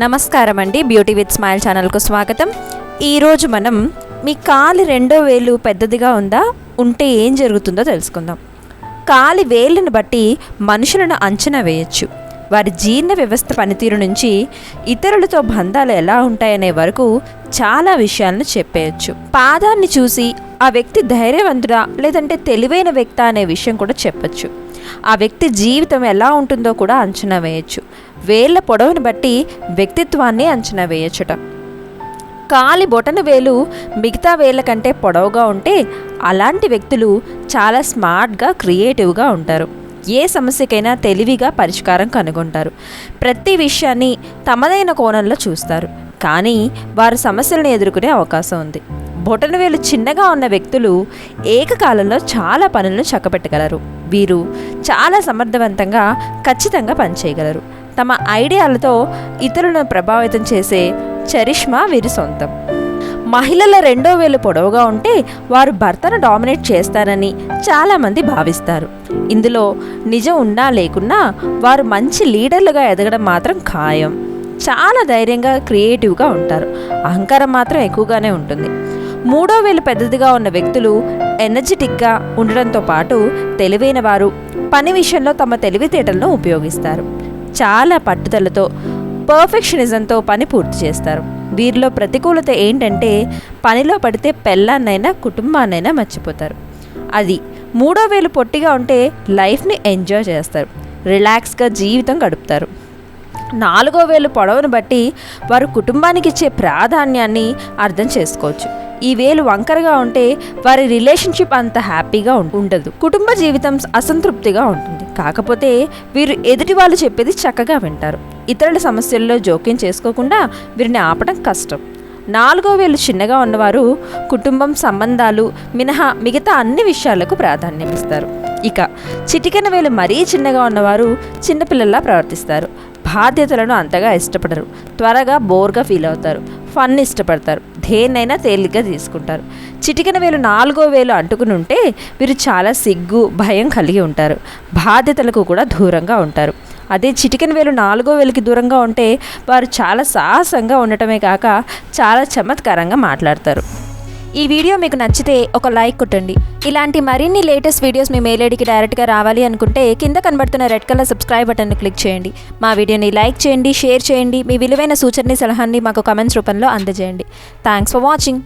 నమస్కారం అండి, beauty with smile ఛానల్కు స్వాగతం. ఈరోజు మనం మీ కాలి రెండో వేలు పెద్దదిగా ఉంటే ఏం జరుగుతుందో తెలుసుకుందాం. కాలి వేళ్ళను బట్టి మనుషులను అంచనా వేయచ్చు. వారి జీర్ణ వ్యవస్థ పనితీరు నుంచి ఇతరులతో బంధాలు ఎలా ఉంటాయనే వరకు చాలా విషయాలను చెప్పేయచ్చు. పాదాన్ని చూసి ఆ వ్యక్తి ధైర్యవంతుడా లేదంటే తెలివైన వ్యక్తి అనే విషయం కూడా చెప్పచ్చు. ఆ వ్యక్తి జీవితం ఎలా ఉంటుందో కూడా అంచనా వేయచ్చు. వేళ్ళ పొడవును బట్టి వ్యక్తిత్వాన్ని అంచనా వేయచ్చుట. కాలి బొటన వేలు మిగతా వేళ్ళ కంటే పొడవుగా ఉంటే అలాంటి వ్యక్తులు చాలా స్మార్ట్గా, క్రియేటివ్గా ఉంటారు. ఏ సమస్యకైనా తెలివిగా పరిష్కారం కనుగొంటారు. ప్రతి విషయాన్ని తమదైన కోణంలో చూస్తారు, కానీ వారు సమస్యలను ఎదుర్కొనే అవకాశం ఉంది. బొటనవేలు చిన్నగా ఉన్న వ్యక్తులు ఏకకాలంలో చాలా పనులను చక్కబెట్టగలరు. వీరు చాలా సమర్థవంతంగా, ఖచ్చితంగా పనిచేయగలరు. తమ ఐడియాలతో ఇతరులను ప్రభావితం చేసే చరిష్మా వీరి సొంతం. మహిళల రెండో వేలు పొడవుగా ఉంటే వారు భర్తను డామినేట్ చేస్తారని చాలామంది భావిస్తారు. ఇందులో నిజం ఉన్నా లేకున్నా వారు మంచి లీడర్లుగా ఎదగడం మాత్రం ఖాయం. చాలా ధైర్యంగా, క్రియేటివ్గా ఉంటారు. అహంకారం మాత్రం ఎక్కువగానే ఉంటుంది. మూడో వేలు పెద్దదిగా ఉన్న వ్యక్తులు ఎనర్జెటిక్గా ఉండడంతో పాటు తెలివైన వారు. పని విషయంలో తమ తెలివితేటలను ఉపయోగిస్తారు. చాలా పట్టుదలతో, పర్ఫెక్షనిజంతో పని పూర్తి చేస్తారు. వీరిలో ప్రతికూలత ఏంటంటే పనిలో పడితే పెళ్ళాన్నైనా కుటుంబాన్నైనా మర్చిపోతారు. అది మూడో వేలు పొట్టిగా ఉంటే లైఫ్ని ఎంజాయ్ చేస్తారు, రిలాక్స్గా జీవితం గడుపుతారు. నాలుగో వేలు పొడవును బట్టి వారు కుటుంబానికి ఇచ్చే ప్రాధాన్యాన్ని అర్థం చేసుకోవచ్చు. ఈ వేలు వంకరగా ఉంటే వారి రిలేషన్షిప్ అంత హ్యాపీగా ఉండదు. కుటుంబ జీవితం అసంతృప్తిగా ఉంటుంది. కాకపోతే వీరు ఎదుటి వాళ్ళు చెప్పేది చక్కగా వింటారు. ఇతరుల సమస్యల్లో జోక్యం చేసుకోకుండా వీరిని ఆపడం కష్టం. నాలుగో వేలు చిన్నగా ఉన్నవారు కుటుంబం, సంబంధాలు మినహా మిగతా అన్ని విషయాలకు ప్రాధాన్యం ఇస్తారు. ఇక చిటికెన వేలు మరీ చిన్నగా ఉన్నవారు చిన్నపిల్లల్లా ప్రవర్తిస్తారు. బాధ్యతలను అంతగా ఇష్టపడరు. త్వరగా బోర్గా ఫీల్ అవుతారు. ఫన్ ఇష్టపడతారు. దేన్నైనా తేలిగ్గా తీసుకుంటారు. చిటికెన వేలు నాలుగో వేలు అంటుకుని ఉంటే వీరు చాలా సిగ్గు, భయం కలిగి ఉంటారు. బాధ్యతలకు కూడా దూరంగా ఉంటారు. అదే చిటికెన వేలు నాలుగో వేలుకి దూరంగా ఉంటే వారు చాలా సాహసంగా ఉండటమే కాక చాలా చమత్కారంగా మాట్లాడతారు. ఈ వీడియో మీకు నచ్చితే ఒక లైక్ కొట్టండి. ఇలాంటి మరిన్ని లేటెస్ట్ వీడియోస్ మీ మెయిల్ ఐడికి డైరెక్ట్గా రావాలి అనుకుంటే కింద కనబడుతున్న రెడ్ కలర్ సబ్స్క్రైబ్ బటన్ని క్లిక్ చేయండి. మా వీడియోని లైక్ చేయండి, షేర్ చేయండి. మీ విలువైన సూచనని, సలహాన్ని మాకు కమెంట్స్ రూపంలో అందజేయండి. Thanks for watching.